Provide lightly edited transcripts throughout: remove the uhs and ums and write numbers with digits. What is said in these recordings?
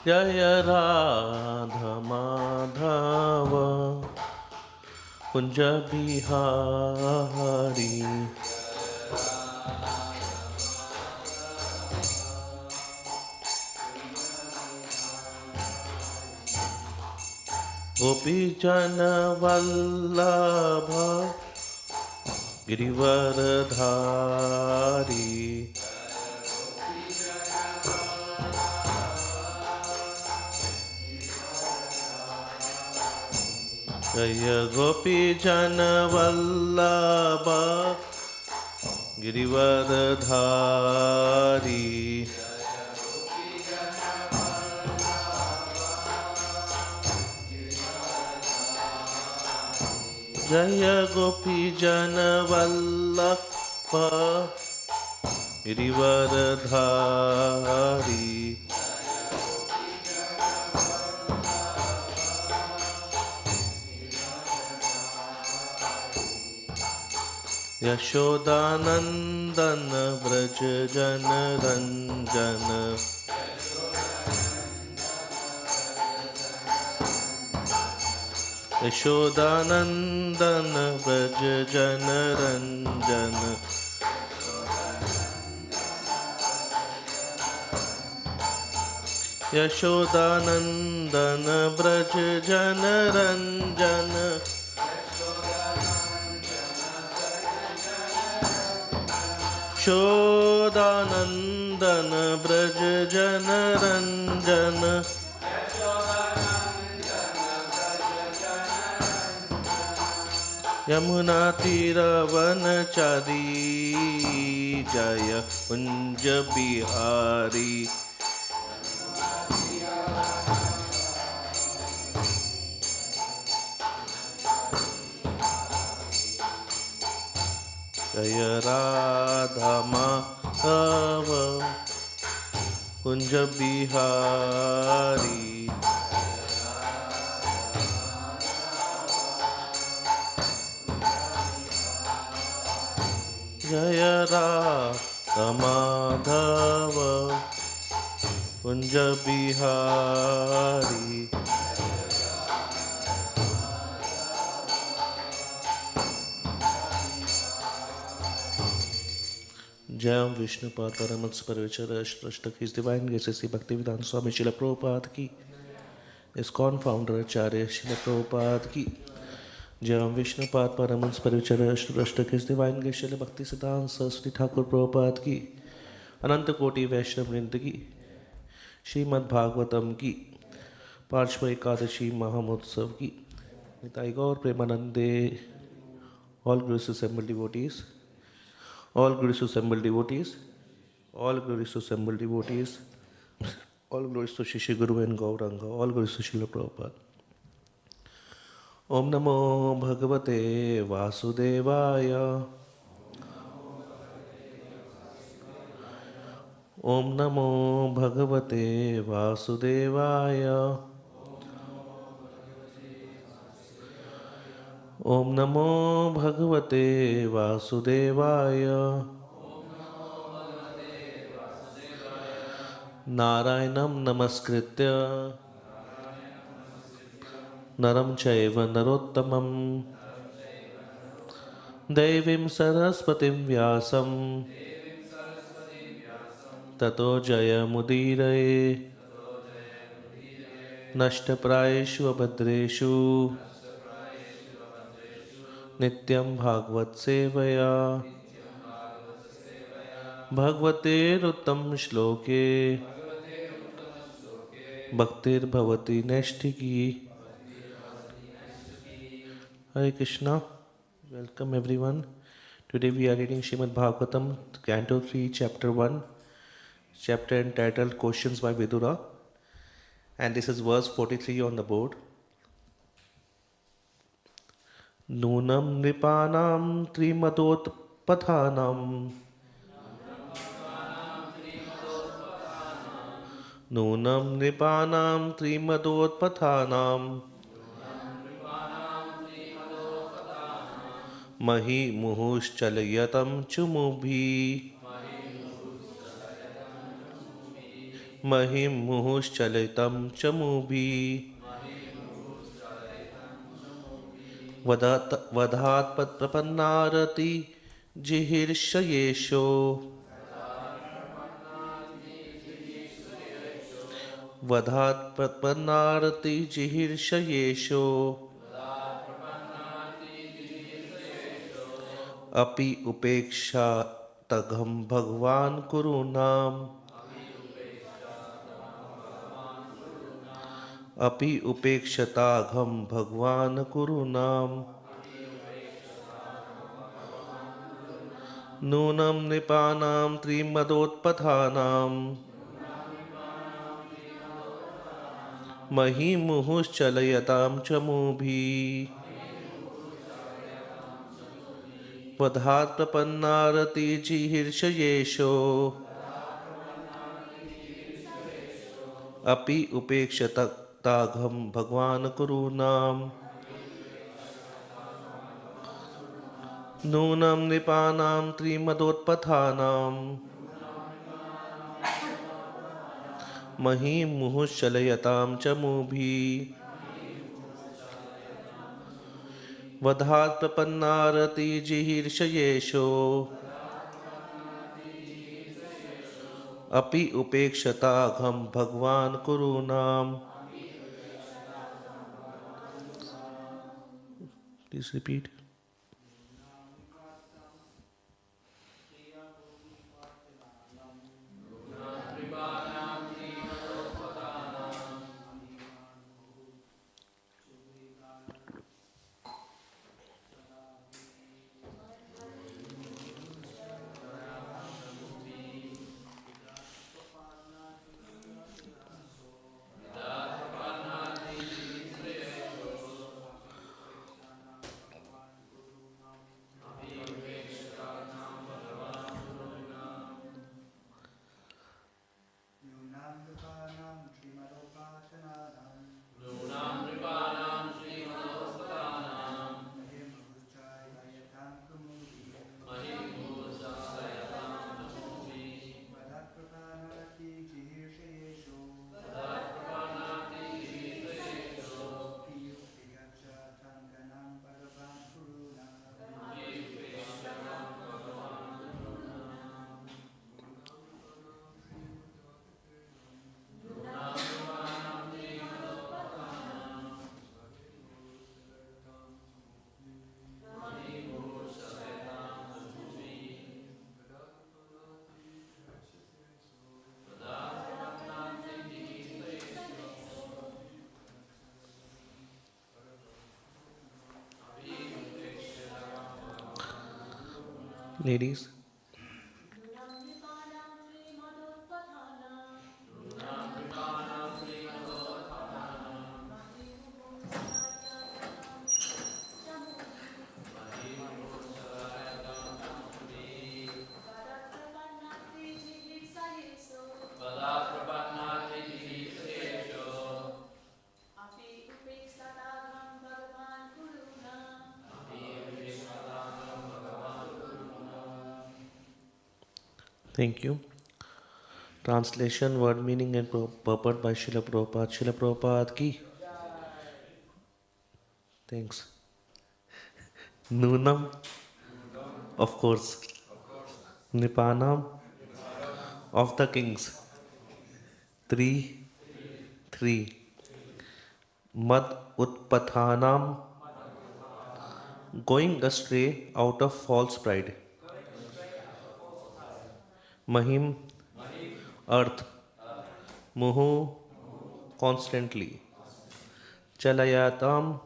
जय राधा माधव कुंज बिहारी। गोपीजन वल्लभ गिरिवरधारी। जय गोपीजन वल्लभ गिरिवरधारी। जय गोपीजन वल्लभ गिरिवरधारी। यशोदानंदन व्रज जन रंजन। यशोदानंदन व्रज जन रंजन। यशोदानंदन व्रज जन रंजन। यशोदानंदन व्रज जन रंजन। यमुना तीरवनचारी जय कुंज बिहारी। जय राधा माधव कुंज बिहारी। जय राधा माधव कुंज बिहारी। जय विष्णुपाद परमहंस परिचर अष्टक his divine grace Shri Bhaktivedanta Swami Srila Prabhupada की। इस्कॉन फाउंडर आचार्य श्रील प्रभुपाद की। जय विष्णुपाद परमहंस परिचर अष्टक his divine grace Srila Bhakti Siddhanta Saraswati Thakur Prabhupada की। अनंत कोटि वैष्णव वृंद की। श्रीमद् भागवतम की पार्श्व एकादशी महामहोत्सव की। निताई गौर प्रेमानंदे। All glories to assembled devotees, all glories to assembled devotees, all glories to assembled devotees, all glories to Shri Shri Guru and Gauranga, all glories to Srila Prabhupada. Om Namo Bhagavate Vasudevaya. Om Namo Bhagavate Vasudevaya. Om Namo Bhagavate Vasudevaya. Narayanam Namaskritya Naram Chaiva Narottamam Devim Saraswatim Vyasam Tato Jayamudiraye Nashtaprayeshu Abhadreshu नित्यं भागवत सेवया भगवतेरुत्तम श्लोके भक्तिर्भवति नैष्ठिकी। Hare Krishna. Welcome everyone. Today we are reading Srimad Bhagavatam, Canto 3, Chapter 1, chapter entitled Questions by Vidura, and this is verse 43 on the board. नूनं नृपाणां त्रिमतोत्पथानां नूनं नृपाणां त्रिमतोत्पथानां मही मुहुश्चलयतं चुमुभिः महिं मुहुश्चलितं च movie वधात् प्रपन्नारति जिहीर्षयेषो वधात् प्रपन्नारति जिहीर्षयेषो अपि उपेक्षा तघं भगवान् कुरूणाम् अपि उपेक्षताघं भगवान् कुरूणाम् नूनं नृपाणां त्रिमदोत्पथानां महिमुहुश्चलयतां च मुभिः वधात् प्रपन्नारति जिहीर्षयेषो अपि उपेक्षताघं भगवान् कुरूणाम् नूनं नृपाणां त्रिमदोत्पथानां महिमुहुश्चलयतां च मुभिः वधात् प्रपन्नारति जिहीर्षयेषो अपि उपेक्षताघं भगवान् कुरूणाम् Please repeat. Ladies, thank you. Translation, word meaning and purport by Srila Prabhupada. Srila Prabhupada ki. Thanks. Nunam, of course. Nipanam, of the kings. Three, three. Mad utpathanam, going astray out of false pride. Mahim, earth. Muhu, constantly. Chalayatam,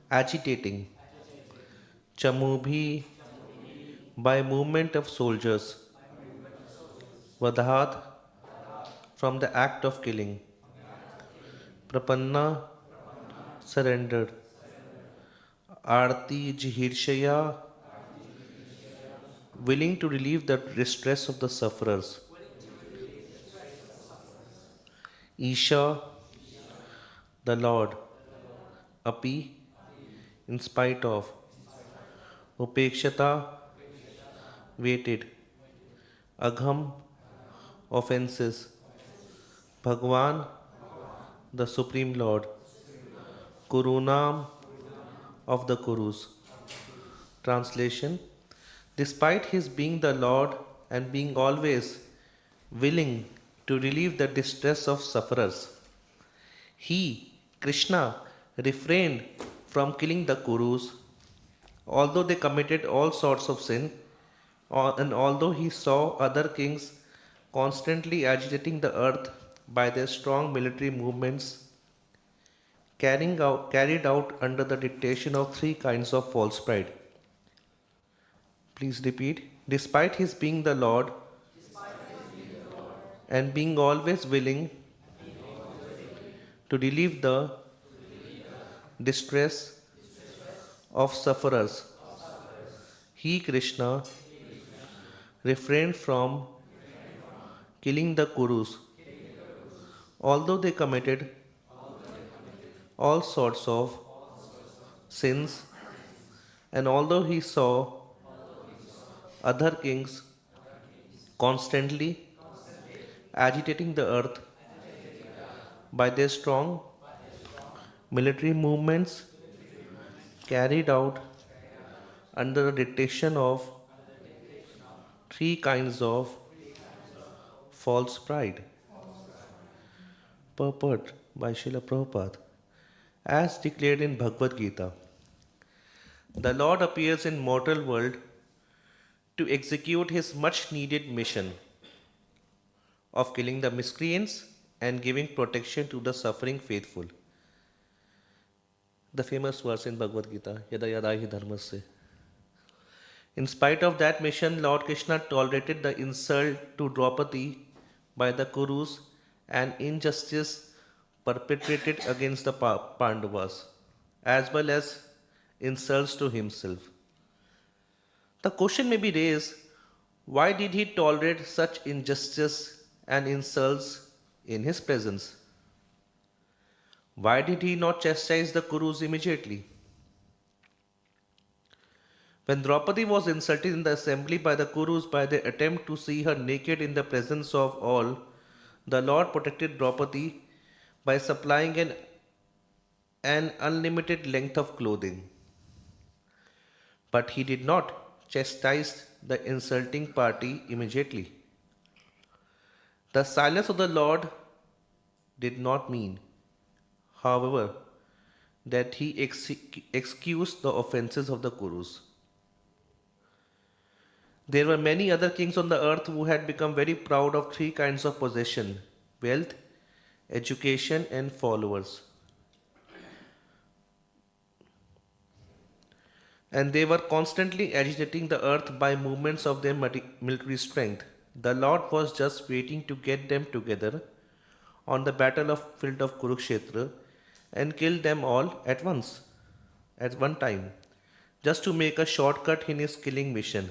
agitating. Chamubhi, by movement of soldiers. Vadhat, from the act of killing. Prapanna, surrendered. Arti jihirshaya, willing to relieve the distress of the sufferers. Isha, the Lord. Api, in spite of. Upekshata, waited. Agham, offenses. Bhagwan, the Supreme Lord, Kurunam of the Kurus. Translation: despite his being the Lord and being always willing to relieve the distress of sufferers, he, Krishna, refrained from killing the Kurus, although they committed all sorts of sin, and although he saw other kings constantly agitating the earth by their strong military movements carried out under the dictation of three kinds of false pride. Please repeat. Despite his being the Lord and being always willing to relieve the distress of sufferers, he, Krishna, refrained from killing the Kurus, although they committed all sorts of sins, and although he saw other kings constantly agitating the earth by their strong military movements carried out under the dictation of three kinds of false pride. Purport by Srila Prabhupada. As declared in Bhagavad Gita, the Lord appears in mortal world to execute his much needed mission of killing the miscreants and giving protection to the suffering faithful. The famous verse in Bhagavad Gita, Yada Yada Hi Dharmasya. In spite of that mission, Lord Krishna tolerated the insult to Draupadi by the Kurus and injustice perpetrated against the Pandavas, as well as insults to himself. The question may be raised, why did he tolerate such injustice and insults in his presence? Why did he not chastise the Kurus immediately? When Draupadi was insulted in the assembly by the Kurus by their attempt to see her naked in the presence of all, the Lord protected Draupadi by supplying an unlimited length of clothing. But he did not chastise the insulting party immediately. The silence of the Lord did not mean, however, that he excused the offenses of the Kurus. There were many other kings on the earth who had become very proud of three kinds of possession: wealth, education, and followers. And they were constantly agitating the earth by movements of their military strength. The Lord was just waiting to get them together on the battlefield of Kurukshetra and kill them all at once, at one time, just to make a shortcut in his killing mission.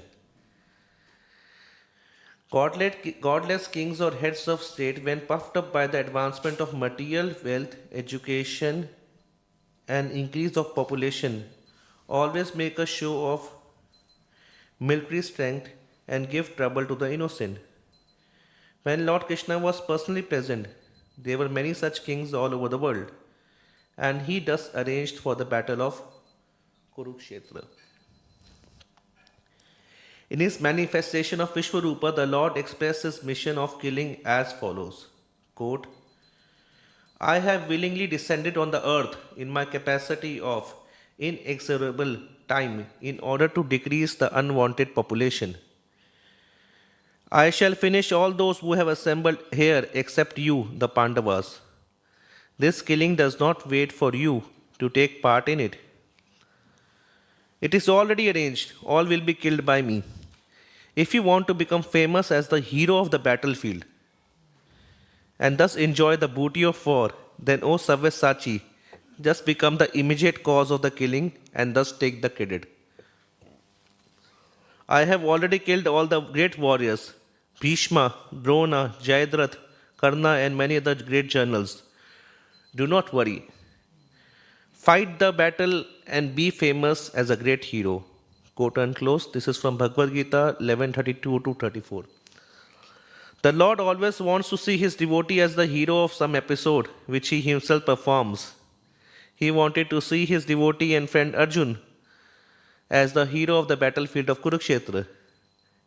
Godless kings or heads of state, when puffed up by the advancement of material wealth, education, and increase of population, always make a show of military strength and give trouble to the innocent. When Lord Krishna was personally present, there were many such kings all over the world, and he thus arranged for the battle of Kurukshetra. In his manifestation of Vishwarupa, the Lord expressed his mission of killing as follows. Quote, I have willingly descended on the earth in my capacity of inexorable time in order to decrease the unwanted population. I shall finish all those who have assembled here except you, the Pandavas. This killing does not wait for you to take part in it. It is already arranged. All will be killed by me. If you want to become famous as the hero of the battlefield and thus enjoy the booty of war, then O Sabyasachi, just become the immediate cause of the killing and thus take the credit. I have already killed all the great warriors, Bhishma, Drona, Jayadratha, Karna, and many other great generals. Do not worry. Fight the battle and be famous as a great hero. Quote unclosed. This is from Bhagavad Gita 11:32 to 34. The Lord always wants to see his devotee as the hero of some episode which he himself performs. He wanted to see his devotee and friend Arjun as the hero of the battlefield of Kurukshetra,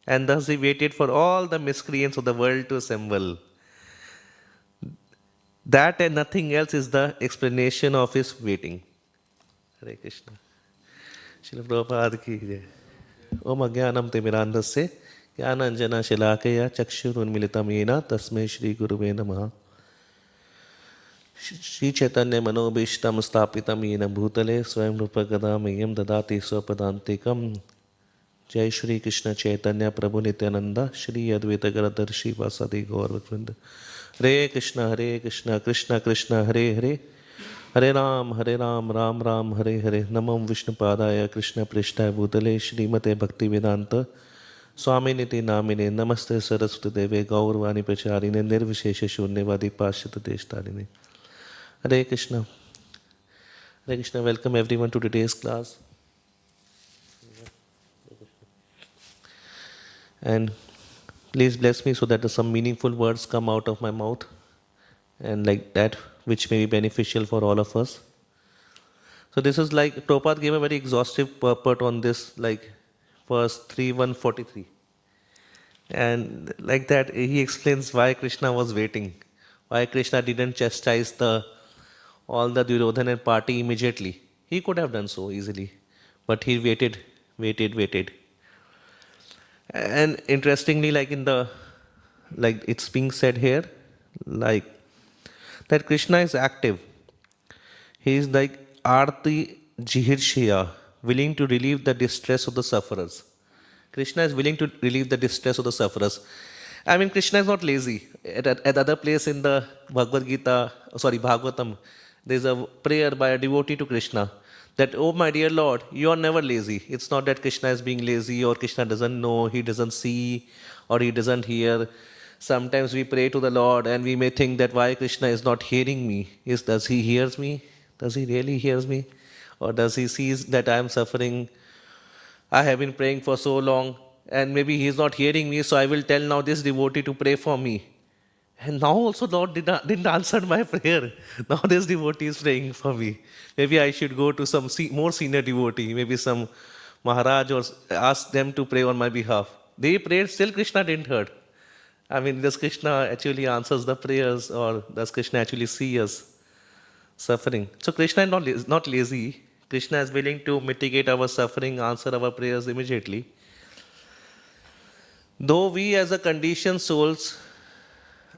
and thus he waited for all the miscreants of the world to assemble. That and nothing else is the explanation of his waiting. Hare Krishna. Srila Prabhupada ki jai. Om Ajnanam Timirandasya Jnananjana Shalakaya Chakshurunmilitam Yena Tasmai Shri Guruve Namaha. Shri Chaitanya Manobishtam Stapitam Yena Bhutale Swayam Rupa Gadamayam Dadati Swapadantikam. Jai Shri Krishna Chaitanya Prabhu Nityananda Shri Advaita Garadarshi Vasadi Gauravatrinda. Hare Krishna, Krishna Krishna, Hare Hare, Hare Ram, Ram Ram, Hare Hare. Namam Vishnu Padaya Krishna Prishtaya Bhutale Shrimate Bhakti Vedanta Swami Niti Namine Namaste Saraswati Deve Gaurvani Pracharine Nirvishesha Shunyavadi Pashyata Deshtarine. Hare Krishna. Hare Krishna. Welcome everyone to today's class. And please bless me so that some meaningful words come out of my mouth and like that which may be beneficial for all of us. So this is like, Prabhupada gave a very exhaustive purport on this, like verse 3:143. And like that he explains why Krishna was waiting, why Krishna didn't chastise all the Duryodhana party immediately. He could have done so easily, but he waited. And interestingly, like it's being said here, like that Krishna is active. He is like Arti Jihirshya, willing to relieve the distress of the sufferers. Krishna is willing to relieve the distress of the sufferers. I mean, Krishna is not lazy. At other place in the Bhagavatam, there is a prayer by a devotee to Krishna that, oh my dear Lord, you are never lazy. It's not that Krishna is being lazy or Krishna doesn't know, he doesn't see or he doesn't hear. Sometimes we pray to the Lord and we may think that why Krishna is not hearing me. Does he hears me? Does he really hears me? Or does he sees that I am suffering? I have been praying for so long and maybe he is not hearing me, so I will tell now this devotee to pray for me. And now also Lord didn't answer my prayer. Now this devotee is praying for me. Maybe I should go to some more senior devotee, maybe some Maharaj, or ask them to pray on my behalf. They prayed, still Krishna didn't hear. I mean, does Krishna actually answers the prayers, or does Krishna actually see us suffering? So Krishna is not lazy. Krishna is willing to mitigate our suffering, answer our prayers immediately. Though we as a conditioned souls,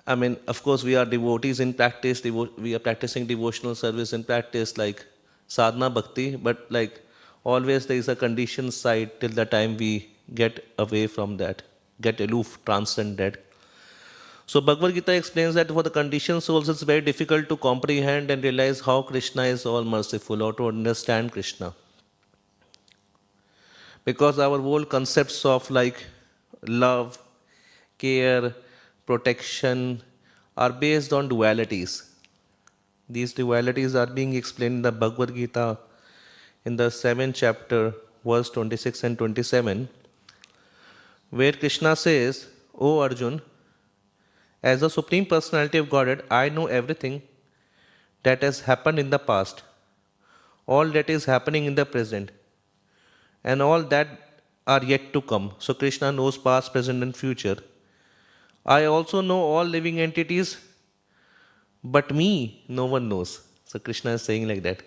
I mean, of course, we are devotees in practice, we are practicing devotional service in practice, like sadhana bhakti, but like always there is a conditioned side till the time we get away from that, get aloof, transcend that. So Bhagavad Gita explains that for the conditioned souls, it's very difficult to comprehend and realize how Krishna is all merciful, or to understand Krishna. Because our whole concepts of like love, care, protection are based on dualities. These dualities are being explained in the Bhagavad Gita in the 7th chapter, verse 26 and 27, where Krishna says, O Arjun, as the Supreme Personality of Godhead, I know everything that has happened in the past, all that is happening in the present, and all that are yet to come. So Krishna knows past, present and future. I also know all living entities, but me, no one knows. So Krishna is saying like that.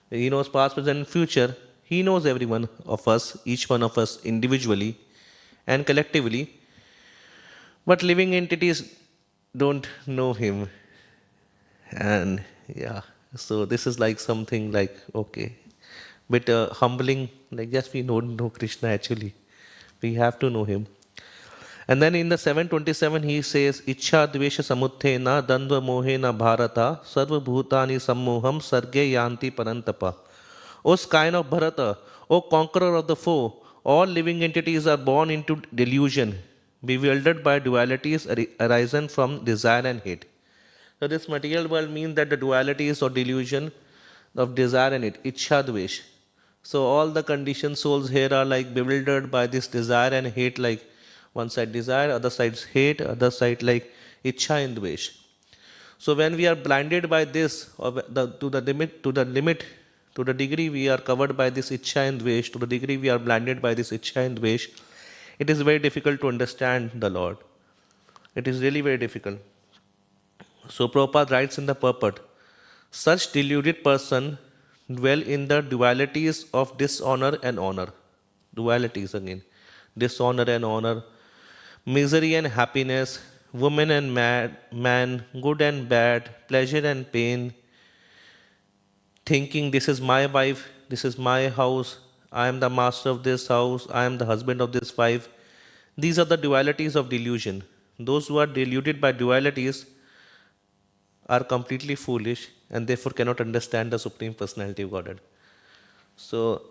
He knows past, present and future. He knows every one of us, each one of us individually and collectively. But living entities don't know him. And yeah, so this is like something like, okay, bit humbling, like yes, we don't know Krishna actually. We have to know him. And then in the 7:27 he says, Ichha dvesha samuthena dandva mohena bharata sarva bhutani sammoham sarge yanti parantapa. O scion of Bharata, O conqueror of the foe, all living entities are born into delusion, bewildered by dualities arisen from desire and hate. So this material world means that the dualities or delusion of desire and hate, Ichha dvesh. So all the conditioned souls here are like bewildered by this desire and hate, like One side desire, other side hate, other side like ichha and dvesh. So when we are blinded by this, or to the limit, to the degree we are covered by this ichha and dvesh, to the degree we are blinded by this ichha and dvesh, it is very difficult to understand the Lord. It is really very difficult. So Prabhupada writes in the purport, such deluded person dwell in the dualities of dishonor and honor. Dualities again. Dishonor and honor, misery and happiness, woman and man, good and bad, pleasure and pain, thinking this is my wife, this is my house, I am the master of this house, I am the husband of this wife. These are the dualities of delusion. Those who are deluded by dualities are completely foolish and therefore cannot understand the Supreme Personality of Godhead. So,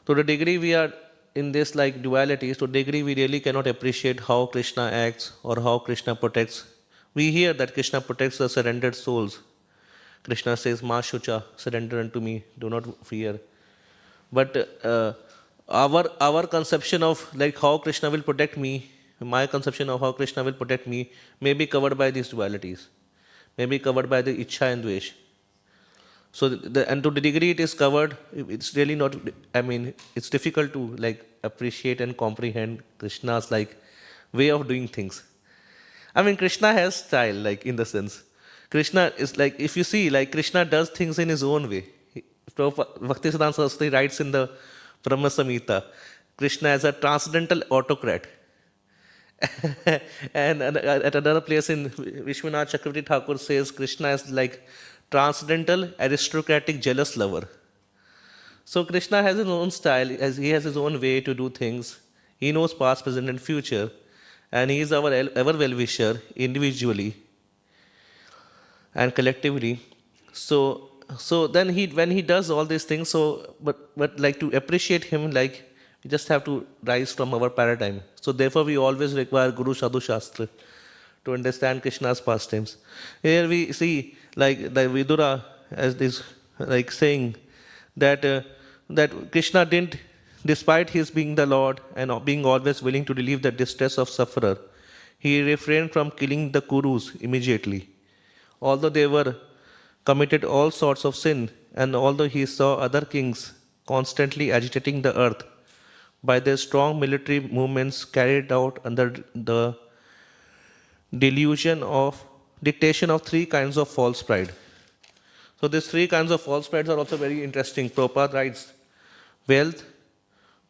to the degree we are in this like dualities, to the degree we really cannot appreciate how Krishna acts or how Krishna protects. We hear that Krishna protects the surrendered souls. Krishna says, Ma Shucha, surrender unto me, do not fear. But our conception of like how Krishna will protect me, my conception of how Krishna will protect me may be covered by these dualities, may be covered by the Ichha and Dvesh. So, and to the degree it is covered, it's really not, it's difficult to like appreciate and comprehend Krishna's like way of doing things. Krishna has style, like in the sense. Krishna is like, if you see, like Krishna does things in his own way. Bhaktisiddhanta Saraswati writes in the Brahma Samhita, Krishna as a transcendental autocrat. And at another place in Vishwanath Chakravarti Thakur says Krishna is like transcendental aristocratic jealous lover. So Krishna has his own style, as he has his own way to do things. He knows past, present and future, and he is our ever well-wisher individually and collectively. So then when he does all these things, but like to appreciate him, like we just have to rise from our paradigm. So therefore we always require Guru Sadhu Shastra to understand Krishna's pastimes. Here we see like the Vidura as this like saying that that Krishna didn't, despite his being the Lord and being always willing to relieve the distress of sufferer, he refrained from killing the Kurus immediately. Although they were committed all sorts of sin, and although he saw other kings constantly agitating the earth by their strong military movements carried out under the dictation of three kinds of false pride. So these three kinds of false prides are also very interesting. Prabhupada writes, wealth,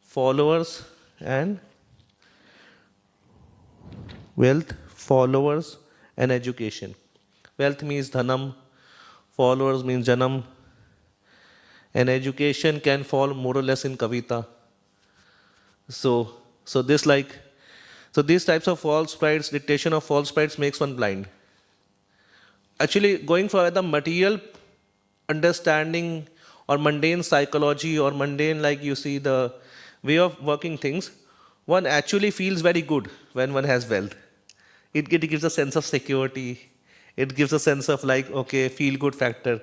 followers, and education. Wealth means dhanam, followers means janam, and education can fall more or less in kavita. So these types of false prides, dictation of false prides makes one blind. Actually, going for the material understanding or mundane psychology or mundane, like you see the way of working things, one actually feels very good when one has wealth. It gives a sense of security. It gives a sense of like, okay, feel good factor.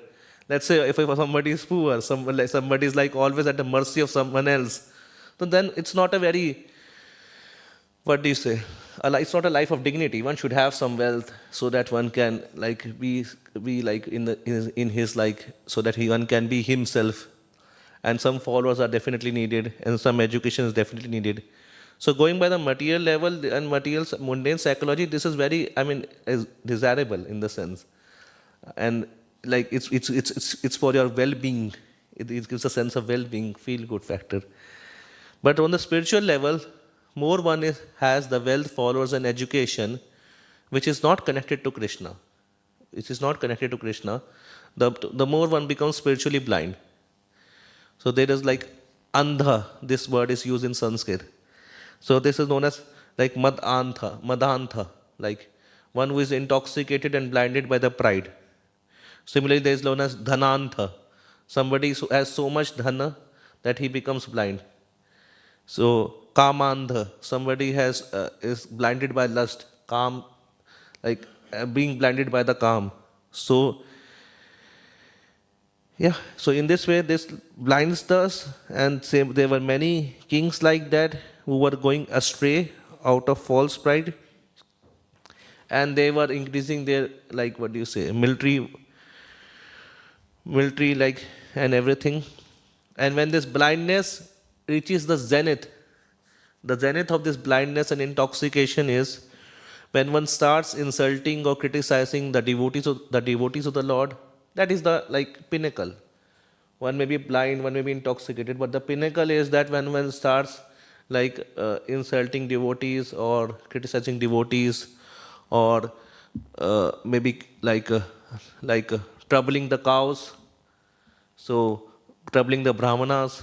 Let's say if somebody is poor, somebody is like always at the mercy of someone else, so then it's not a very, what do you say? It's not a life of dignity. One should have some wealth so that one can like be like in his like, so that one can be himself. And some followers are definitely needed, and some education is definitely needed. So going by the material level and mundane psychology, this is very, is desirable in the sense, and like it's for your well-being. It gives a sense of well-being, feel-good factor. But on the spiritual level, more one has the wealth, followers, and education, which is not connected to Krishna. The more one becomes spiritually blind. So there is like andha. This word is used in Sanskrit. So this is known as like madantha, like one who is intoxicated and blinded by the pride. Similarly, there is known as dhanantha, somebody who has so much dhana that he becomes blind. So kamandha, somebody is blinded by lust, being blinded by the kam. So so in this way, this blinds us, and there were many kings like that who were going astray out of false pride, and they were increasing their, like, what do you say, military, like, and everything. And when this blindness reaches the zenith of this blindness and intoxication is when one starts insulting or criticizing the devotees of the Lord. That is the, like, pinnacle. One may be blind, one may be intoxicated, but the pinnacle is that when one starts, like, insulting devotees or criticizing devotees, or maybe troubling the cows, so troubling the brahmanas.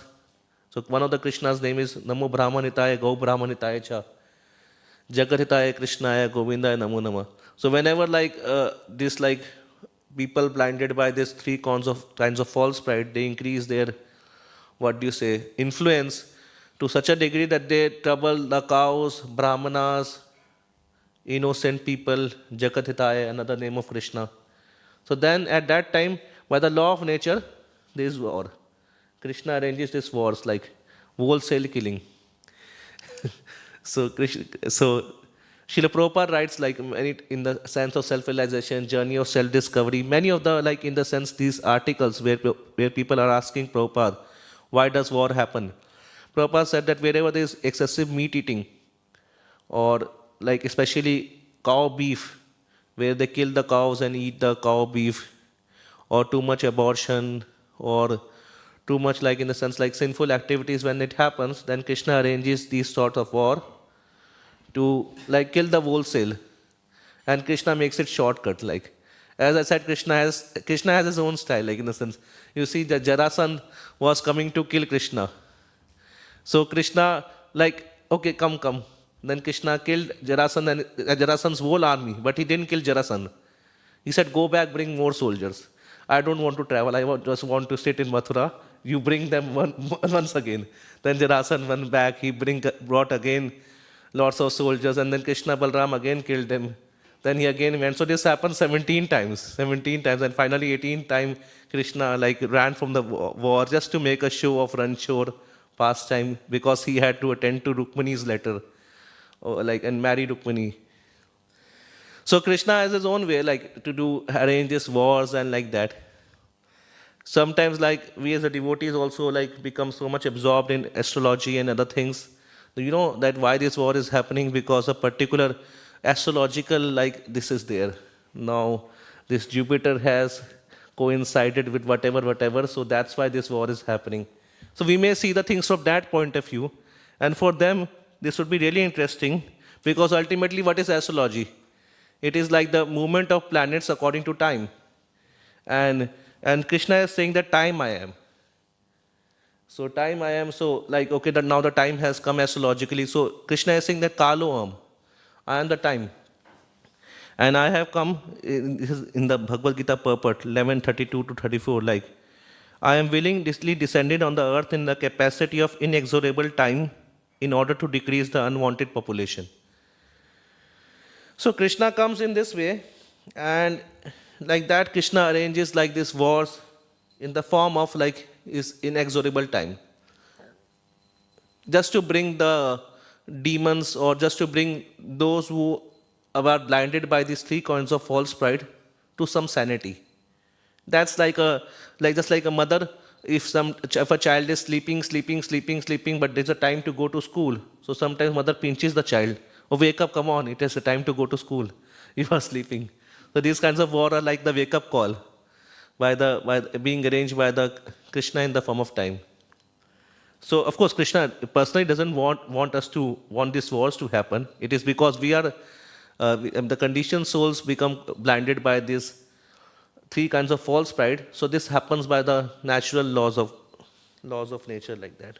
So one of the Krishna's name is Namo Brahmanitaya Gau Brahmanitaya Cha Jagatitaya Krishnaya Govindaya Namo Nama. So whenever, like, this, like, people blinded by these three kinds of false pride, they increase their, what do you say, influence to such a degree that they trouble the cows, brahmanas, innocent people, Jagatitaya, another name of Krishna. So then at that time, by the law of nature, there is war. Krishna arranges these wars, like wholesale killing. So Srila Prabhupada writes, like, in the sense of self-realization, journey of self-discovery, many of the, like, in the sense, these articles where people are asking Prabhupada, why does war happen? Prabhupada said that wherever there is excessive meat eating, or, like, especially cow beef, where they kill the cows and eat the cow beef, or too much abortion, or too much, like, in the sense, like, sinful activities, when it happens, then Krishna arranges these sort of war to, like, kill the wholesale. And Krishna makes it shortcut. Like, as I said, Krishna has his own style, like, in the sense, you see that Jarasandha was coming to kill Krishna. So Krishna, like, okay, come. Then Krishna killed Jarasandha and Jarasandha's whole army, but he didn't kill Jarasandha. He said, go back, bring more soldiers. I don't want to travel, I just want to sit in Mathura. You bring them once again. Then Jarasandha went back, he brought again lots of soldiers, and then Krishna Balram again killed them. Then he again went. So this happened 17 times, and finally 18th time Krishna, like, ran from the war just to make a show of Ranchor pastime, because he had to attend to Rukmani's letter, like, and marry Rukmani. So Krishna has his own way, like, to arrange these wars and like that. Sometimes, like, we as a devotees also, like, become so much absorbed in astrology and other things. You know that why this war is happening? Because a particular astrological, like, this is there. Now, this Jupiter has coincided with whatever, so that's why this war is happening. So we may see the things from that point of view. And for them, this would be really interesting, because ultimately, what is astrology? It is like the movement of planets according to time. And Krishna is saying that time I am. So time I am, so, like, okay, that now the time has come astrologically. So Krishna is saying that Kalo I am the time. And I have come, this is in the Bhagavad Gita purport, 11:32 to 34, like, I am willingly descended on the earth in the capacity of inexorable time in order to decrease the unwanted population. So Krishna comes in this way, and like that Krishna arranges, like, these wars in the form of, like, is inexorable time, just to bring the demons, or just to bring those who are blinded by these three kinds of false pride to some sanity. That's like just like a mother, if a child is sleeping, but there's a time to go to school. So sometimes mother pinches the child. Oh, wake up, come on, it is the time to go to school. You are sleeping. So these kinds of war are like the wake-up call being arranged by the Krishna in the form of time. So of course Krishna personally doesn't want these wars to happen. It is because we are the conditioned souls become blinded by these three kinds of false pride. So this happens by the natural laws of nature, like that.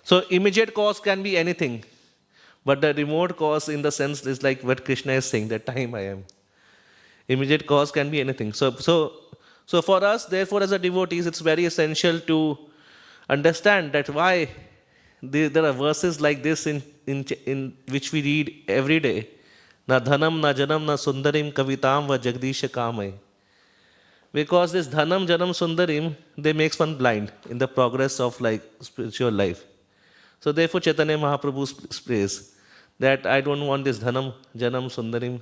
So immediate cause can be anything, but the remote cause, in the sense, is like what Krishna is saying, that time I am. Immediate cause can be anything. So for us, therefore, as a devotees, it's very essential to understand that why there are verses like this in which we read every day. Na dhanam, na janam, na sundarim, kavitam va jagdisha kamai. Because this dhanam, janam, sundarim, they makes one blind in the progress of, like, spiritual life. So therefore Chaitanya Mahaprabhu prays that I don't want this dhanam, janam, sundarim,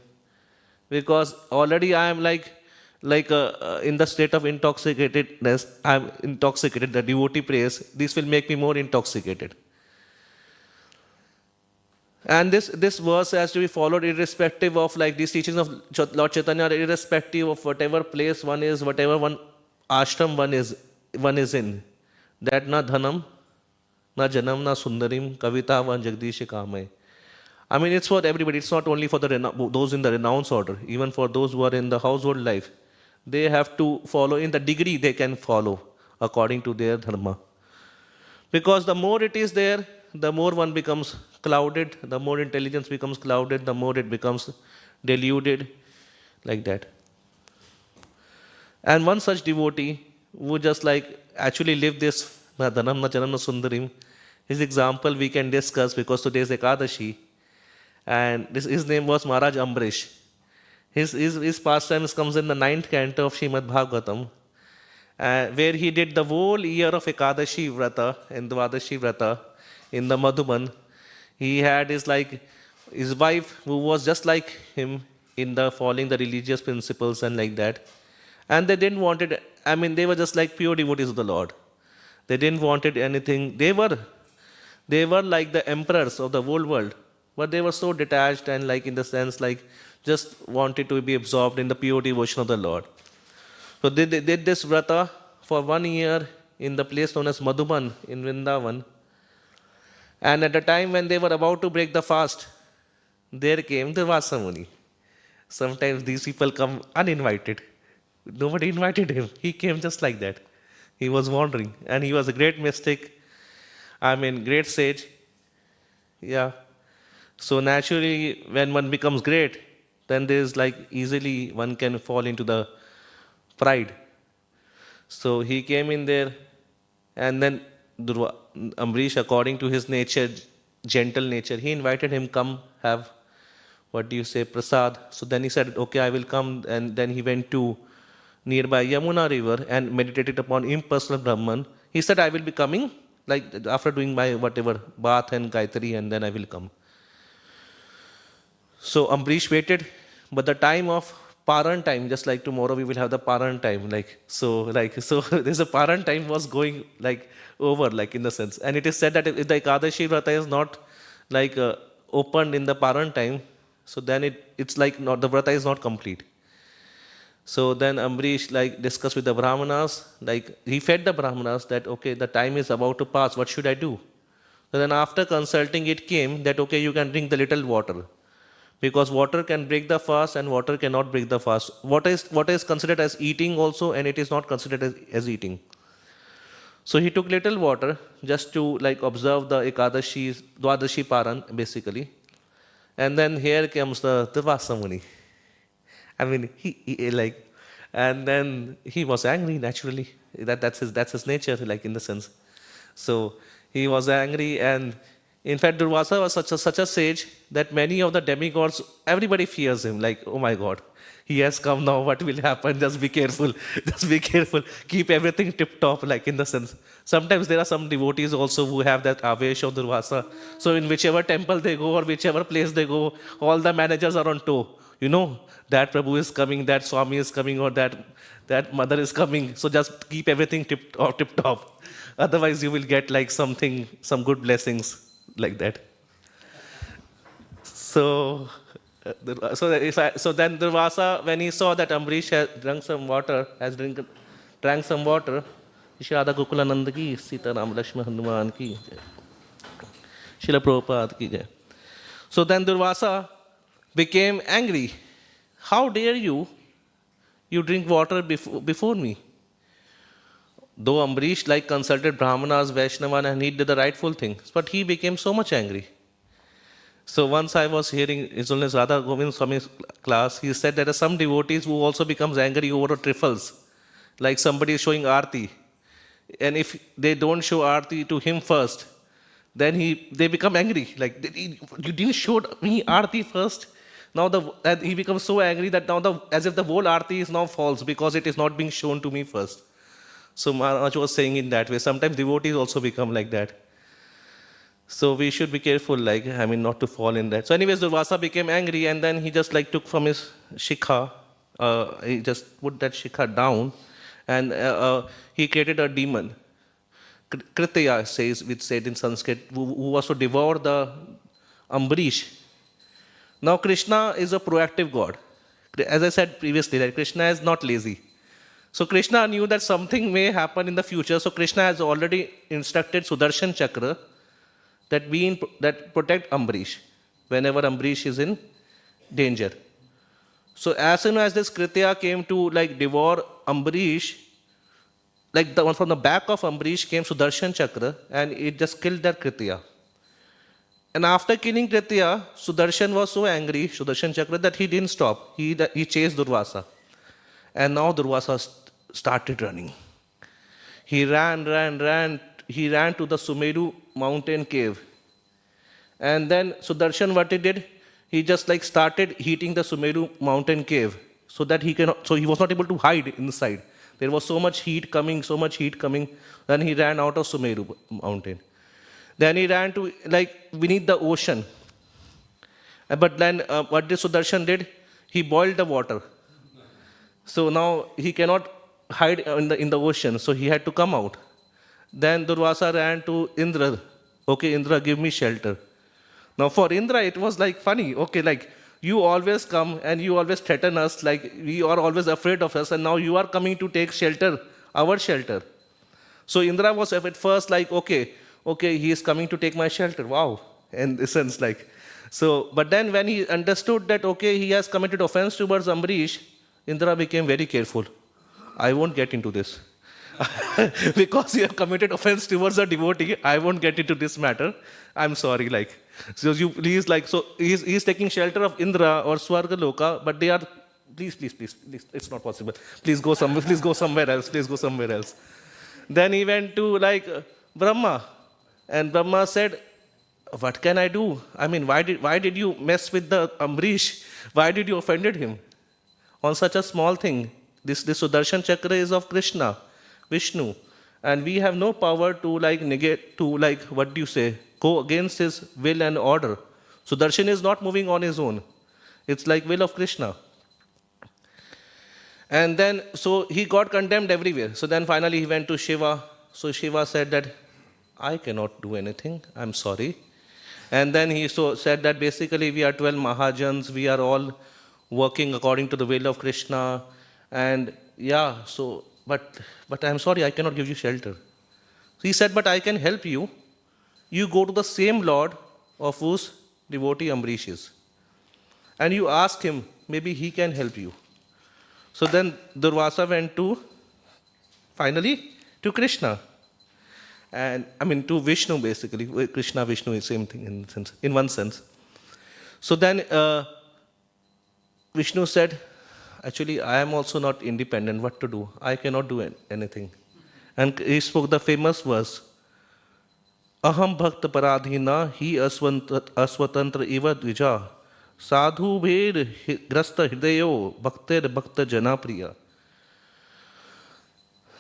because already I am in the state of intoxicatedness. I am intoxicated. The devotee prays. This will make me more intoxicated. And this verse has to be followed irrespective of like these teachings of Lord Chaitanya, are irrespective of whatever place one is, whatever one ashram one is in. That na dhanam, na janam, na sundarim, kavita van jagdish kamay. I mean, it's for everybody. It's not only for those in the renounce order. Even for those who are in the household life, they have to follow in the degree they can follow according to their dharma. Because the more it is there, the more one becomes clouded, the more intelligence becomes clouded, the more it becomes deluded, like that. And one such devotee who just like actually live this na dhanam na janam na sundarim, his example we can discuss because today is Ekadashi. And his name was Maharaj Ambrish. His pastimes comes in the 9th canto of Srimad Bhagavatam, where he did the whole year of Ekadashi Vrata and Dvadashi Vrata in the Madhuban. He had his wife who was just like him in the following the religious principles and like that. And they didn't want it. I mean, they were just like pure devotees of the Lord. They didn't wanted anything. They were like the emperors of the whole world, but they were so detached and like in the sense like just wanted to be absorbed in the pure devotion of the Lord. So they did this vrata for 1 year in the place known as Madhuban in Vrindavan. And at the time when they were about to break the fast, there came the Vasa Muni. Sometimes these people come uninvited. Nobody invited him. He came just like that. He was wandering. And he was a great mystic. I mean, great sage. Yeah. So naturally, when one becomes great, then there's like easily one can fall into the pride. So he came in there, and then Ambrish, according to his nature, gentle nature, he invited him, come have, prasad. So then he said, okay, I will come. And then he went to nearby Yamuna river and meditated upon impersonal Brahman. He said, I will be coming, like after doing my whatever, bath and Gayatri, and then I will come. So Ambrish waited, but the time of Paran time, just like tomorrow we will have the Paran time, so there's a Paran time was going like over, like in the sense. And it is said that if the Ekadashi Vrata is not like opened in the Paran time, so then it's like not, the Vrata is not complete. So then Ambrish like discussed with the Brahmanas, like he fed the Brahmanas that, okay, the time is about to pass, what should I do? So then after consulting, it came that, okay, you can drink the little water. Because water can break the fast and water cannot break the fast. Water is considered as eating also, and it is not considered as eating. So he took little water just to like observe the Dwadashi Paran basically. And then here comes the Vasa Muni. I mean, and then he was angry naturally. That's his nature, like in the sense. So he was angry, and in fact, Durvasa was such a sage that many of the demigods, everybody fears him. Like, oh my God, he has come now. What will happen? Just be careful. Just be careful. Keep everything tip top, like in the sense. Sometimes there are some devotees also who have that avesh of Durvasa. So in whichever temple they go or whichever place they go, all the managers are on toe. You know, that Prabhu is coming, that Swami is coming, or that mother is coming. So just keep everything tip top. Otherwise, you will get like some good blessings like that. So then Durvasa, when he saw that Ambrish has drank some water, Ishada Kukulananda ki, Sita Ram Lakshman Hanuman ki, Srila Prabhupada ki jai. So then Durvasa became angry. How dare you drink water before me? Though Ambrish like consulted Brahmanas, Vaishnavas, and he did the rightful thing, but he became so much angry. So once I was hearing His Radha Govind Swami's class, he said there are some devotees who also becomes angry over trifles. Like somebody is showing Aarti, and if they don't show Aarti to him first, then they become angry. Like, you didn't show me Aarti first. Now he becomes so angry that now as if the whole Aarti is now false because it is not being shown to me first. So Maharaj was saying in that way, sometimes devotees also become like that. So we should be careful, not to fall in that. So anyways, Durvasa became angry, and then he just took from his shikha, he just put that shikha down, and he created a demon. Kritya says, which said in Sanskrit, who was to devour the Ambarish. Now Krishna is a proactive God. As I said previously, that Krishna is not lazy. So Krishna knew that something may happen in the future. So Krishna has already instructed Sudarshan Chakra that protect Ambarish whenever Ambarish is in danger. So as soon as this Kritya came to devour Ambarish, the one from the back of Ambarish came Sudarshan Chakra, and it just killed that Kritya. And after killing Kritya, Sudarshan was so angry, Sudarshan Chakra, that he didn't stop. He chased Durvasa. And now Durvasa started running. He ran. He ran to the Sumeru mountain cave. And then Sudarshan, what he did, he just started heating the Sumeru mountain cave so that he was not able to hide inside. There was so much heat coming. Then he ran out of Sumeru mountain. Then he ran to beneath the ocean. But then what did Sudarshan did? He boiled the water. So now he cannot hide in the ocean. So he had to come out. Then Durvasa ran to Indra. Okay, Indra, give me shelter. Now for Indra, it was funny. Okay, you always come and you always threaten us. We are always afraid of us. And now you are coming to take shelter, our shelter. So Indra was at first okay, he is coming to take my shelter. Wow. In the sense so, but then when he understood that, okay, he has committed offense towards Ambarish, Indra became very careful. I won't get into this. Because you have committed offense towards a devotee, I won't get into this matter. I'm sorry, So you please, so he's taking shelter of Indra or Swarga Loka, but they are, please, it's not possible. Please go somewhere else. Then he went to Brahma, and Brahma said, what can I do? I mean, why did you mess with the Ambarish? Why did you offended him on such a small thing? This Sudarshan Chakra is of Krishna, Vishnu, and we have no power to negate, to what do you say, go against his will and order. Sudarshan is not moving on his own. It's will of Krishna. And then, so he got condemned everywhere. So then finally he went to Shiva. So Shiva said that, I cannot do anything, I'm sorry. And then he said that basically we are 12 Mahajans, we are all working according to the will of Krishna. And yeah, so, but I'm sorry, I cannot give you shelter. So he said, but I can help you. You go to the same Lord of whose devotee Ambarish is. And you ask him, maybe he can help you. So then Durvasa went finally to Krishna. And to Vishnu basically. Krishna, Vishnu is same thing in one sense. So then Vishnu said, actually I am also not independent, what to do? I cannot do anything. And he spoke the famous verse, Aham bhakta paradhina hi aswatantra eva dvija sadhu bhed grasta hridayo bhakta jana priya.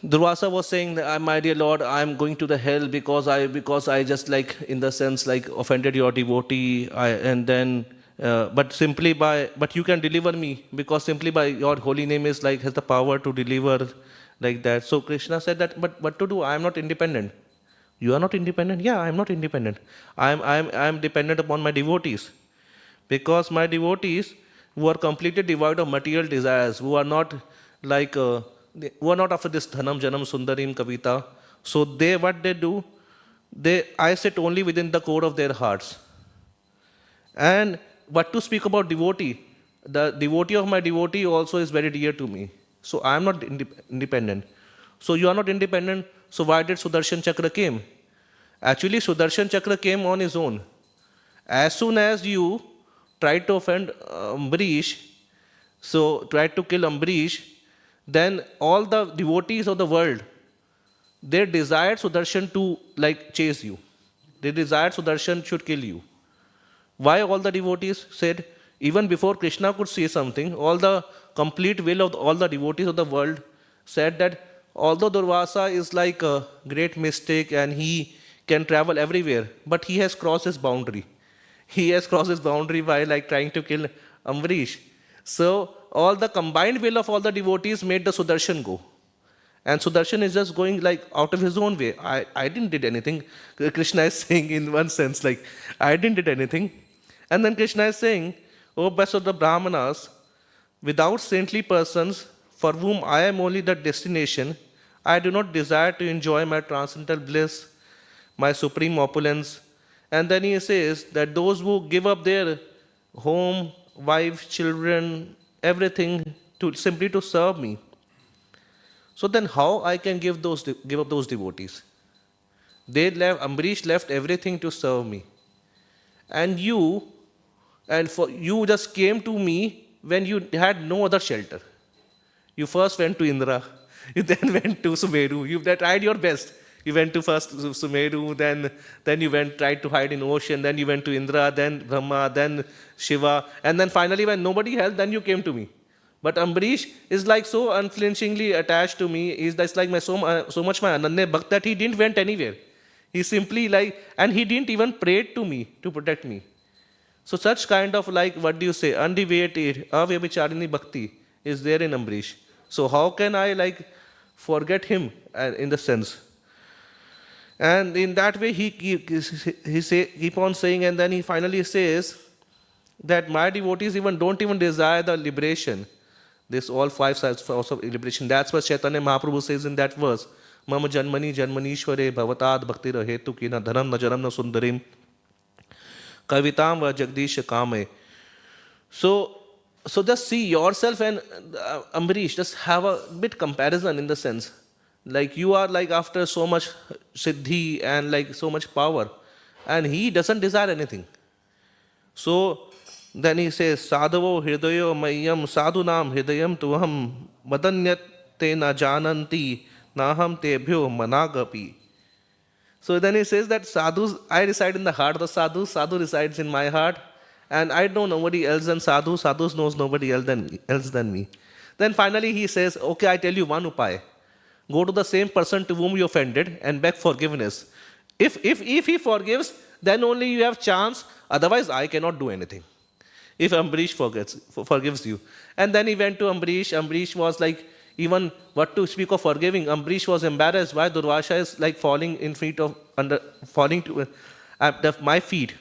Durvasa was saying that, my dear Lord, I am going to the hell because I just in the sense offended your devotee, but you can deliver me because simply by your holy name is has the power to deliver that. So Krishna said that, but what to do? I am not independent. You are not independent? Yeah, I am not independent. I am dependent upon my devotees. Because my devotees who are completely devoid of material desires, who are not who are not after this dhanam janam sundarim kavita. So what they do, I sit only within the core of their hearts. And what to speak about devotee? The devotee of my devotee also is very dear to me. So I am not independent. So you are not independent. So why did Sudarshan Chakra came? Actually, Sudarshan Chakra came on his own. As soon as you tried to offend Ambarish, so tried to kill Ambarish, then all the devotees of the world, they desired Sudarshan to chase you. They desired Sudarshan should kill you. Why all the devotees said, even before Krishna could say something, all the complete will of all the devotees of the world said that although Durvasa is a great mistake and he can travel everywhere, but he has crossed his boundary. He has crossed his boundary by like trying to kill Ambarish. So all the combined will of all the devotees made the Sudarshan go. And Sudarshan is just going like out of his own way. I didn't did anything. Krishna is saying in one sense, like, I didn't did anything. And then Krishna is saying, O best of the Brahmanas, without saintly persons, for whom I am only the destination, I do not desire to enjoy my transcendental bliss, my supreme opulence. And then he says that those who give up their home, wife, children, everything to simply to serve me. So then how I can give up those devotees? Ambarish left everything to serve me. And you just came to me when you had no other shelter. You first went to Indra, you then went to Sumeru, you tried your best. You went to first Sumeru, then you tried to hide in ocean, then you went to Indra, then Brahma, then Shiva, and then finally when nobody helped, then you came to me. But Ambarish is like so unflinchingly attached to me, that's like so much my Ananya Bhakt that he didn't went anywhere. He simply and he didn't even pray to me to protect me. So such kind of what do you say, undeviated, avyabicharini bhakti is there in Ambarish. So how can I forget him in the sense? And in that way he keep on saying, and then he finally says that my devotees don't even desire the liberation. This all 5 sides of liberation. That's what Chaitanya Mahaprabhu says in that verse. Mama janmani janmanishware bhavatad bhakti rahetu ki na dhanam na janam na sundarim kavitam va jagdish kame. So just see yourself and Ambarish, just have a bit comparison in the sense. You are after so much siddhi and so much power, and he doesn't desire anything. So then he says, Sadhavo hridayo mayam sadhunam hridayam tuham madanyate na jananti naham tebhyo managapi. So then he says that sadhus, I reside in the heart of the sadhu resides in my heart, and I know nobody else than sadhus knows nobody else than me. Then finally he says, okay, I tell you one upaya. Go to the same person to whom you offended and beg forgiveness. If he forgives, then only you have chance, otherwise I cannot do anything. If Ambarish forgives you. And then he went to Ambarish. Ambarish was even what to speak of forgiving. Ambarish was embarrassed why Durvasha is falling at my feet.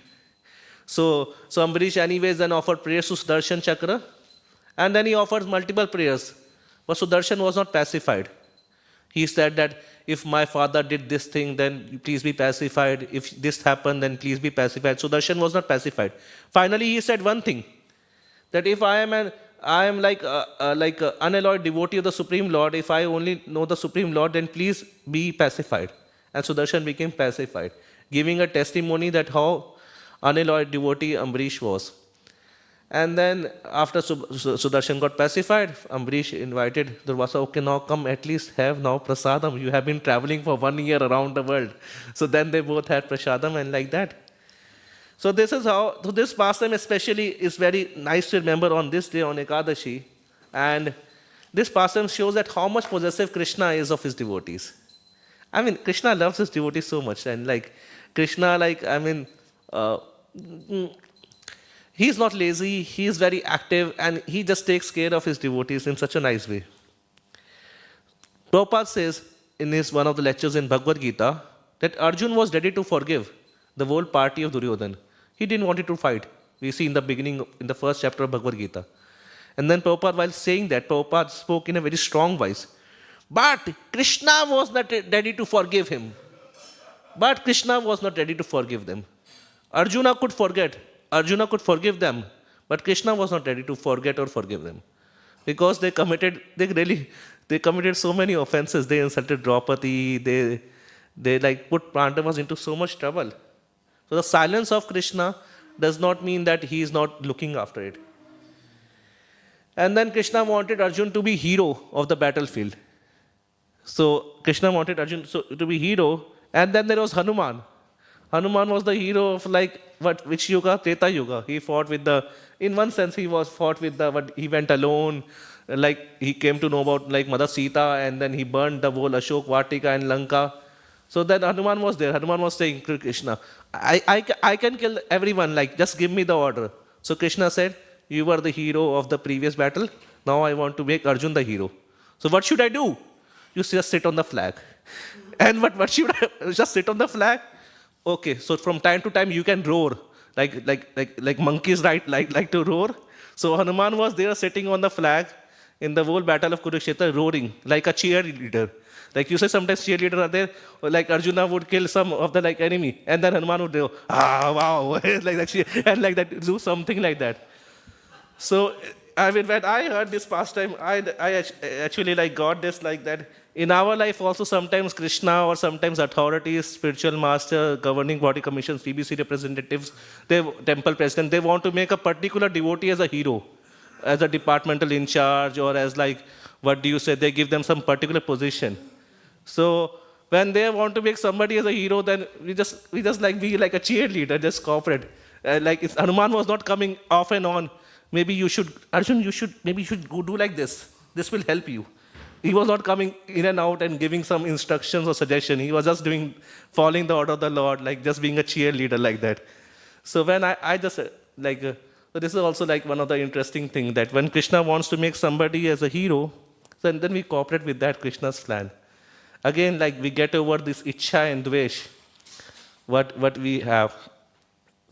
So Ambarish anyways then offered prayers to Sudarshan Chakra, and then he offered multiple prayers. But Sudarshan was not pacified. He said that if my father did this thing, then please be pacified. If this happened, then please be pacified. Sudarshan was not pacified. Finally, he said one thing, that if I am like a unalloyed devotee of the Supreme Lord, if I only know the Supreme Lord, then please be pacified. And Sudarshan became pacified, giving a testimony that how unalloyed devotee Ambarish was. And then after Sudarshan got pacified, Ambarish invited Durvasa, okay, now come at least have now prasadam. You have been traveling for 1 year around the world. So then they both had prasadam and like that. So this pastime especially is very nice to remember on this day on Ekadashi. And this pastime shows that how much possessive Krishna is of his devotees. I mean, Krishna loves his devotees so much. And Krishna, he's not lazy, he's very active, and he just takes care of his devotees in such a nice way. Prabhupada says in one of the lectures in Bhagavad Gita that Arjun was ready to forgive the whole party of Duryodhana. He didn't want to fight. We see in the beginning, in the first chapter of Bhagavad Gita. And then Prabhupada, while saying that, Prabhupada spoke in a very strong voice. But Krishna was not ready to forgive him. But Krishna was not ready to forgive them. Arjuna could forgive them, but Krishna was not ready to forget or forgive them. Because they committed so many offenses. They insulted Draupadi, they put Pandavas into so much trouble. So the silence of Krishna does not mean that he is not looking after it. And then Krishna wanted Arjun to be hero of the battlefield. So Krishna wanted Arjun to be hero, and then there was Hanuman. Hanuman was the hero of which yuga? Treta Yuga. He fought with in one sense he he went alone, he came to know about Mother Sita, and then he burned the whole Ashok Vatika and Lanka. So then Hanuman was there. Hanuman was saying to Krishna, I can kill everyone, like just give me the order. So Krishna said, you were the hero of the previous battle. Now I want to make Arjun the hero. So what should I do? You just sit on the flag. And what should I just sit on the flag? Okay, so from time to time you can roar. Like monkeys like to roar. So Hanuman was there sitting on the flag in the whole battle of Kurukshetra, roaring like a cheerleader. Like you say, sometimes cheerleaders are there, or like Arjuna would kill some of the like enemy, and then Hanuman would go, wow, like that, and like that, do something like that. So, I mean, when I heard this pastime, I actually like got this like that. In our life also sometimes Krishna or sometimes authorities, spiritual master, governing body commissions, TBC representatives, they temple president, they want to make a particular devotee as a hero, as a departmental in charge, or as like, what do you say, they give them some particular position. So when they want to make somebody as a hero, then we just like be like a cheerleader, just cooperate. Like if Hanuman was not coming off and on, maybe you should, Arjun, maybe you should go do like this. This will help you. He was not coming in and out and giving some instructions or suggestion. He was just following the order of the Lord, like just being a cheerleader like that. So when I just so this is also like one of the interesting things that when Krishna wants to make somebody as a hero, then we cooperate with that Krishna's plan. Again, like we get over this ichcha and dvesh, what we have.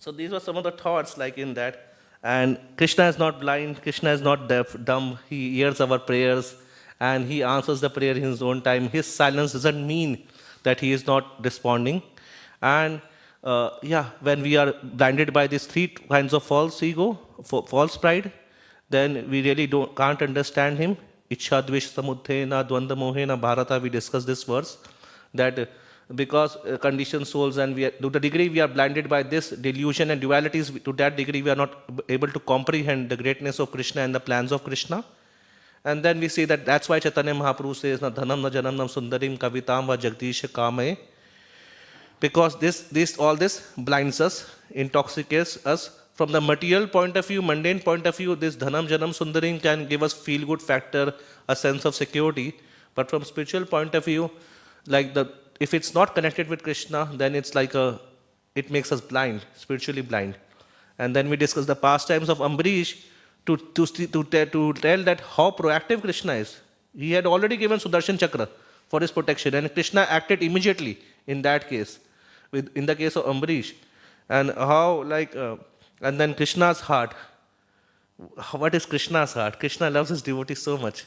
So these were some of the thoughts like in that. And Krishna is not blind, Krishna is not deaf, dumb. He hears our prayers and he answers the prayer in his own time. His silence doesn't mean that he is not responding. And when we are blinded by these three kinds of false ego, false pride, then we really can't understand him. Ichha dvesh samudhena dvanda mohena bharata, we discussed this verse, that because conditioned souls and to the degree we are blinded by this delusion and dualities, to that degree we are not able to comprehend the greatness of Krishna and the plans of Krishna. And then we see that's why Chaitanya Mahaprabhu says, na dhanam na janam nam sundarim kavitam va jagdish kamaye. Because all this blinds us, intoxicates us. From the material point of view, mundane point of view, this dhanam janam sundarim can give us feel-good factor, a sense of security. But from spiritual point of view, like if it's not connected with Krishna, then it's like it makes us blind, spiritually blind. And then we discuss the pastimes of Ambarish to tell that how proactive Krishna is. He had already given Sudarshan Chakra for his protection, and Krishna acted immediately in that case, in the case of Ambarish. And how and then Krishna's heart. What is Krishna's heart? Krishna loves his devotees so much.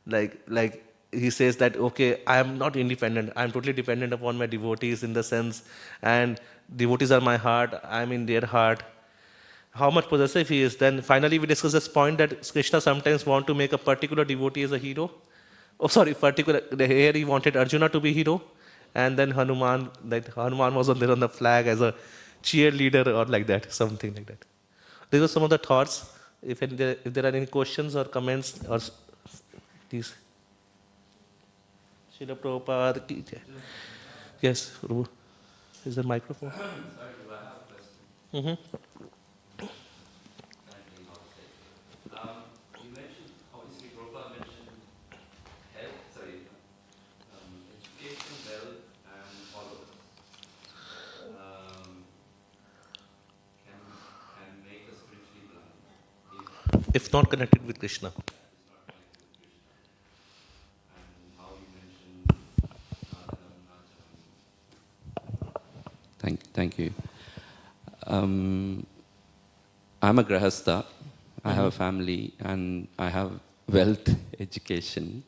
Like he says that, okay, I am not independent. I am totally dependent upon my devotees in the sense, and devotees are my heart. I am in their heart. How much possessive he is. Then finally we discuss this point that Krishna sometimes want to make a particular devotee as a hero. Here he wanted Arjuna to be hero. And then Hanuman was on the flag as a cheerleader or like that, something like that. These are some of the thoughts. If there are any questions or comments, or please. Srila Prabhupada ki jai. Yes, Rubu. Is there a microphone? Sorry, I have a question. You mentioned, obviously, Prabhupada mentioned education, wealth, and followers can make us spiritually blind if not connected with Krishna. Thank you. I'm a grahastha. I have a family and I have wealth, education.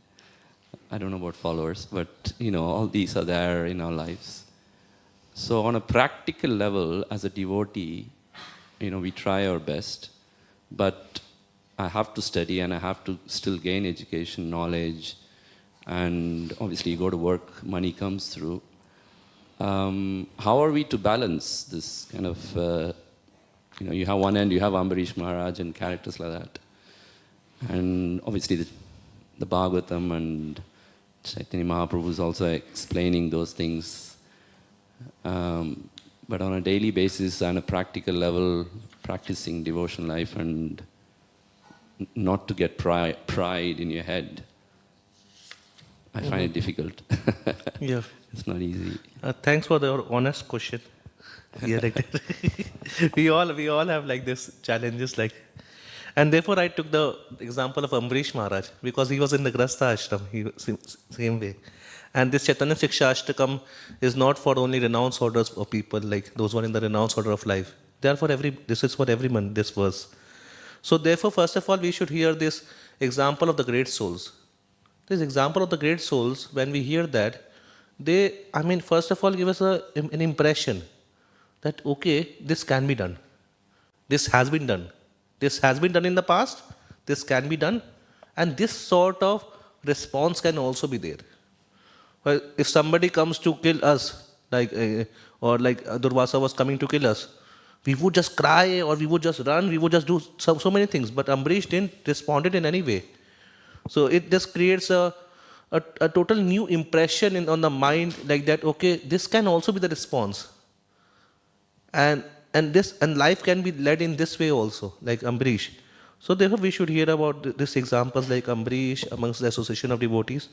I don't know about followers, but all these are there in our lives. So on a practical level, as a devotee, we try our best, but I have to study and I have to still gain education, knowledge, and obviously you go to work, money comes through. How are we to balance this kind of, you have one end, you have Ambarish Maharaj and characters like that. And obviously the Bhagavatam and Chaitanya Mahaprabhu is also explaining those things. But on a daily basis, on a practical level, practicing devotion life and not to get pride in your head. I find it difficult. Yeah. It's not easy. Thanks for your honest question. Yeah, like that. we all have like this challenges, like, and therefore I took the example of Ambrish Maharaj because he was in the Grastha ashram. Same way, and this Chaitanya Shiksha Ashtakam is not for only renounced orders of people like those who are in the renounced order of life. They are for every. This is for everyone. This verse. So therefore, first of all, we should hear this example of the great souls. This example of the great souls, when we hear that, they, I mean, first of all, give us an impression that, okay, this can be done. This has been done. This has been done in the past. This can be done. And this sort of response can also be there. Well, if somebody comes to kill us, or like Durvasa was coming to kill us, we would just cry or we would just run, we would just do so many things. But Ambrish didn't respond it in any way. So it just creates a total new impression on the mind, like that, okay, this can also be the response. And life can be led in this way also, like Ambrish. So therefore we should hear about these examples like Ambrish amongst the association of devotees.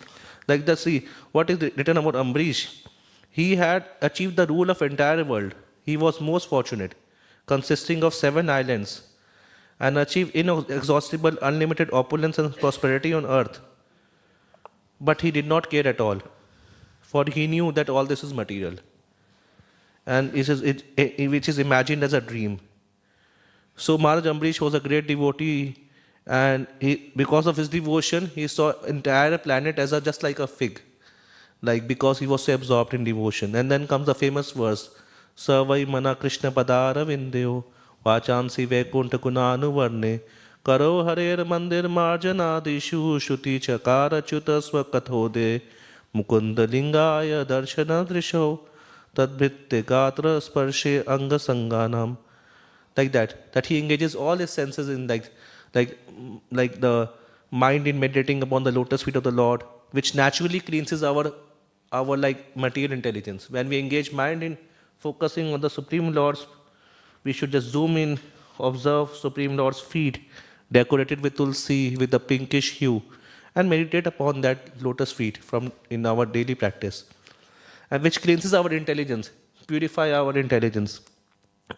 Like that, see, what is written about Ambrish? He had achieved the rule of entire world. He was most fortunate, consisting of 7 islands, and achieved inexhaustible, unlimited opulence and prosperity on earth. But he did not care at all, for he knew that all this is material, and which is imagined as a dream. So Maharaj Ambrish was a great devotee, and because of his devotion, he saw entire planet as just like a fig, like because he was so absorbed in devotion. And then comes the famous verse, Savai mana Krishna padara vindyo, vachansi vaikunta kunanu varne, karo harer mandir marjanadishu shuti chakara chuta swakathode, mukunda lingaya darshana drisho, tadbhitte gatra sparshe anga sanganam. Like that he engages all his senses in like the mind in meditating upon the lotus feet of the Lord, which naturally cleanses our like material intelligence. When we engage mind in focusing on the Supreme Lord's, we should just zoom in, observe Supreme Lord's feet decorated with tulsi, with the pinkish hue, and meditate upon that lotus feet in our daily practice, and which cleanses our intelligence, purify our intelligence,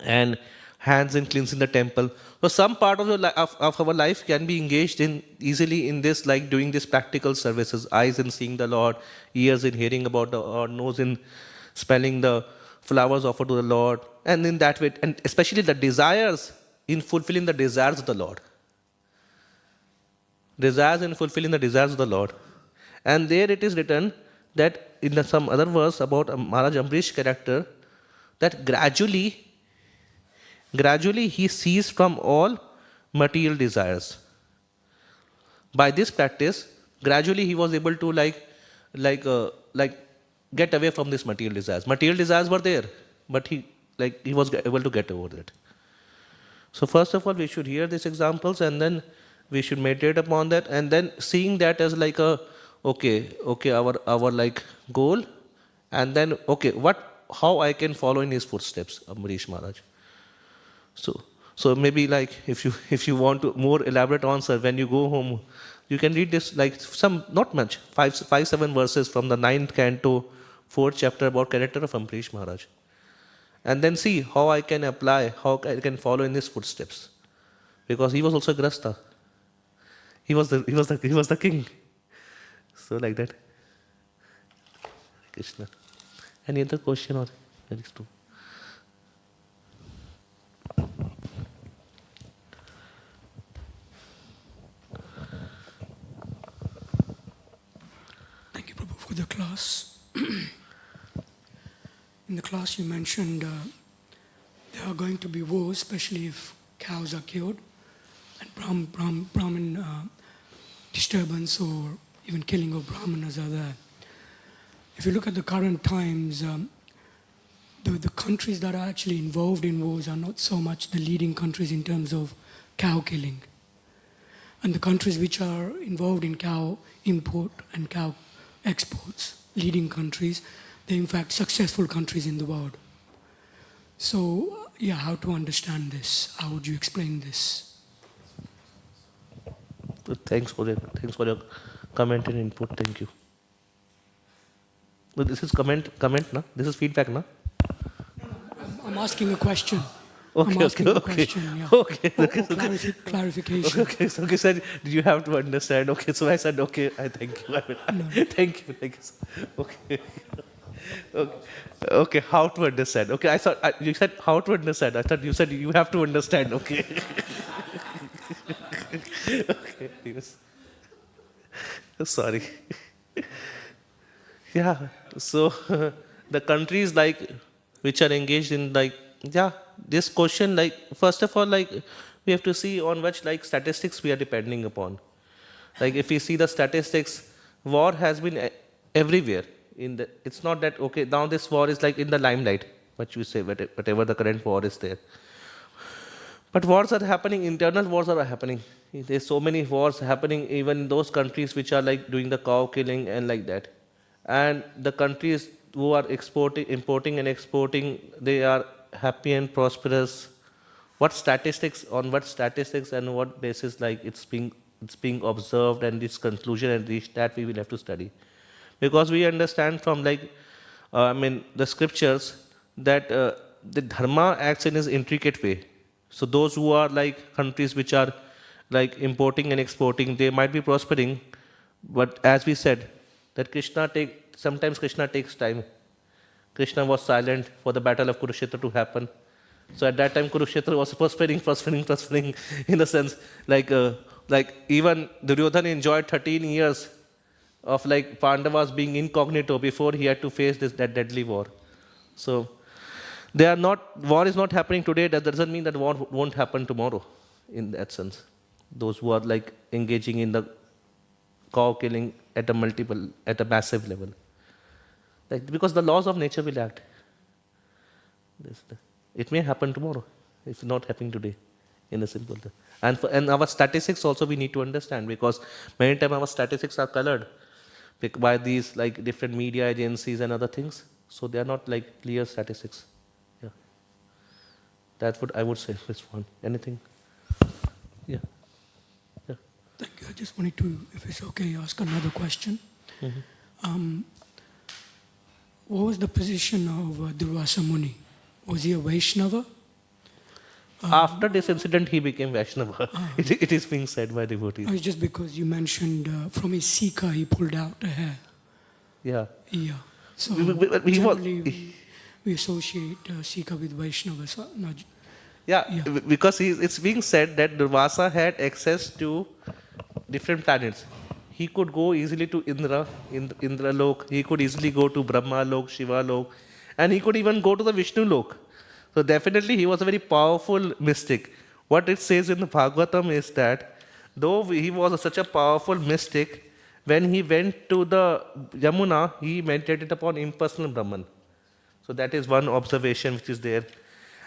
and hands in cleansing the temple. So some part of our life can be engaged in easily in this, like doing these practical services, eyes in seeing the Lord, ears in hearing about the Lord, nose in smelling the flowers offered to the Lord, and in that way, and especially the desires in fulfilling the desires of the Lord. Desires in fulfilling the desires of the Lord. And there it is written that in some other verse about Maharaj Ambrish character, that gradually he ceased from all material desires. By this practice, gradually he was able to get away from these material desires. Material desires were there, but he was able to get over it. So first of all, we should hear these examples, and then we should meditate upon that, and then seeing that as like our like goal, and then how I can follow in his footsteps, Ambrish Maharaj. So maybe like if you want to more elaborate answer, when you go home, you can read this, like some, not much, 7 verses from the 9th canto, 4th chapter about character of Ambrish Maharaj, and then see how I can apply, how I can follow in his footsteps, because he was also Grasta. He was the king. So like that. Krishna. Any other question or there is two? Thank you, Prabhu, for the class. In the class you mentioned there are going to be wars, especially if cows are killed, and Brahmin disturbance or even killing of Brahmanas are there. If you look at the current times, the countries that are actually involved in wars are not so much the leading countries in terms of cow killing. And the countries which are involved in cow import and cow exports, leading countries, they're in fact successful countries in the world. So, how to understand this? How would you explain this? Thanks for your comment and input. Thank you. No, this is comment, na? This is feedback, na? I'm asking a question. Okay, I'm asking okay, a okay. question, yeah. Okay, Or okay, clarification. Okay, so okay, said, you have to understand. Okay, so I said, okay, I thank you. Thank you. Okay. Okay. Okay, how to understand? Okay, I thought you said how to understand. I thought you said you have to understand. Okay. Okay. Yes. Sorry. Yeah. So the countries like which are engaged in like this question like first of all like we have to see on which like statistics we are depending upon. Like if we see the statistics, war has been everywhere. It's not that okay now this war is like in the limelight. What you say, whatever the current war is there. But wars are happening. Internal wars are happening. There's so many wars happening even in those countries which are like doing the cow killing and like that. And the countries who are importing and exporting, they are happy and prosperous. What statistics and what basis like it's being observed and this conclusion and reached that we will have to study, because we understand from like the scriptures that the dharma acts in his intricate way. So those who are like countries which are like importing and exporting, they might be prospering, but as we said that sometimes Krishna takes time. Krishna was silent for the battle of Kurukshetra to happen. So at that time, Kurukshetra was prospering in a sense. Like even Duryodhana enjoyed 13 years of like Pandavas being incognito before he had to face that deadly war. So war is not happening today. That doesn't mean that war won't happen tomorrow in that sense. Those who are like engaging in the cow killing at a massive level. Like, because the laws of nature will act. It may happen tomorrow. It's not happening today, in a simple way. And our statistics also we need to understand, because many times our statistics are colored by these like different media agencies and other things. So they are not like clear statistics. Yeah. That's what I would say. This one. Anything? Yeah. Yeah. Thank you. I just wanted to, if it's okay, ask another question. Mm-hmm. What was the position of Durvasa Muni? Was he a Vaishnava? After this incident, he became Vaishnava. It is being said by devotees. It's just because you mentioned from his Sika he pulled out the hair. Yeah. Yeah. So He we associate Sika with Vaishnava. So, no, yeah, because it's being said that Durvasa had access to different planets. He could go easily to Indra Lok. He could easily go to Brahma Lok, Shiva Lok, and he could even go to the Vishnu Lok. So definitely he was a very powerful mystic. What it says in the Bhagavatam is that though he was such a powerful mystic, when he went to the Yamuna, he meditated upon impersonal Brahman. So that is one observation which is there.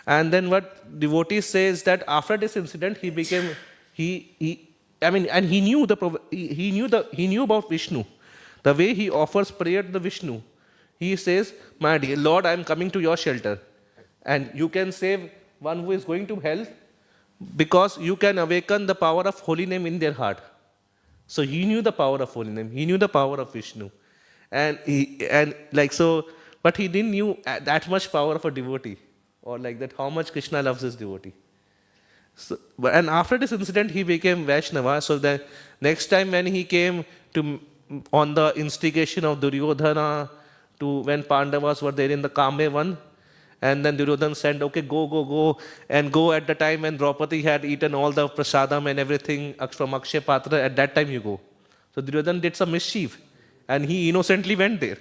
And then what devotees say is that after this incident, he became and he knew about Vishnu. The way he offers prayer to the Vishnu, he says, "My dear Lord, I am coming to your shelter, and you can save one who is going to hell, because you can awaken the power of holy name in their heart." So he knew the power of holy name. He knew the power of Vishnu, but he didn't knew that much power of a devotee, or like that how much Krishna loves his devotee. So, and after this incident, he became Vaishnava. So the next time when he came on the instigation of Duryodhana, when Pandavas were there in the Kame one, and then Duryodhana said, "Okay, go at the time when Draupadi had eaten all the prasadam and everything from Akshay Patra. At that time you go." So Duryodhana did some mischief, and he innocently went there.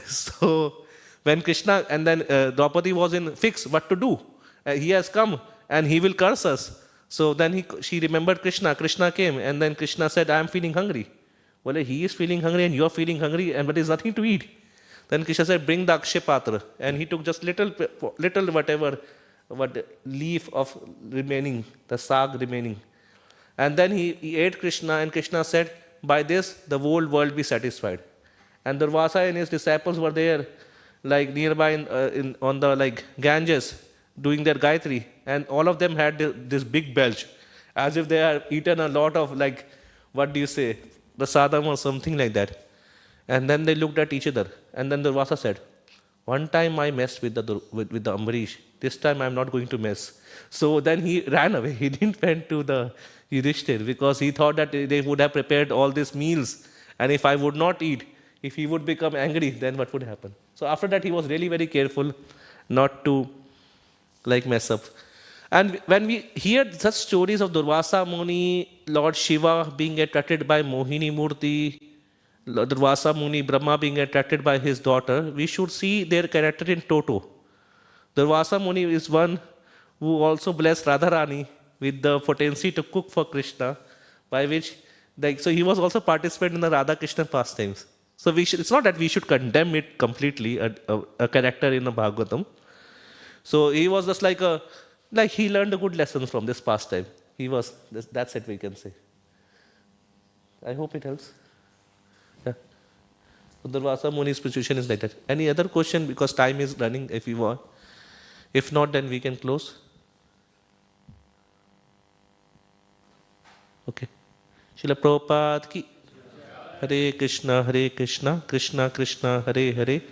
So when Krishna and then Draupadi was in fix what to do, he has come and he will curse us. So then she remembered Krishna. Krishna came, and then Krishna said, "I am feeling hungry." Well, he is feeling hungry and you are feeling hungry, but there is nothing to eat. Then Krishna said, "Bring the Akshay Patra." And he took just little leaf of remaining, the sag remaining. And then he ate Krishna, and Krishna said, "By this the whole world be satisfied." And Durvasa and his disciples were there, like nearby on the like Ganges, doing their Gayatri, and all of them had this big belch, as if they had eaten a lot of like, what do you say, prasadam or something like that. And then they looked at each other. And then Durvasa said, one time I messed with the Ambarish. This time I'm not going to mess. So then he ran away. He didn't went to the Yudhishthir because he thought that they would have prepared all these meals. And if I would not eat, if he would become angry, then what would happen? So after that, he was really very careful not to mess up. And when we hear such stories of Durvasa Muni, Lord Shiva being attracted by Mohini Murti, Durvasa Muni, Brahma being attracted by his daughter, we should see their character in toto. Durvasa Muni is one who also blessed Radharani with the potency to cook for Krishna, by which, so he was also participant in the Radha Krishna pastimes. So it's not that we should condemn it completely, a character in the Bhagavatam. So he was just he learned a good lesson from this pastime. That's it we can say. I hope it helps. Yeah. So Durvasa Muni's position is like that. Any other question? Because time is running if you want. If not, then we can close. Okay. Srila Prabhupada ki Hare Krishna, Krishna Krishna, Hare Hare,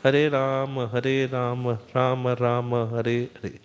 Hare Rama, Rama Rama, Hare Hare.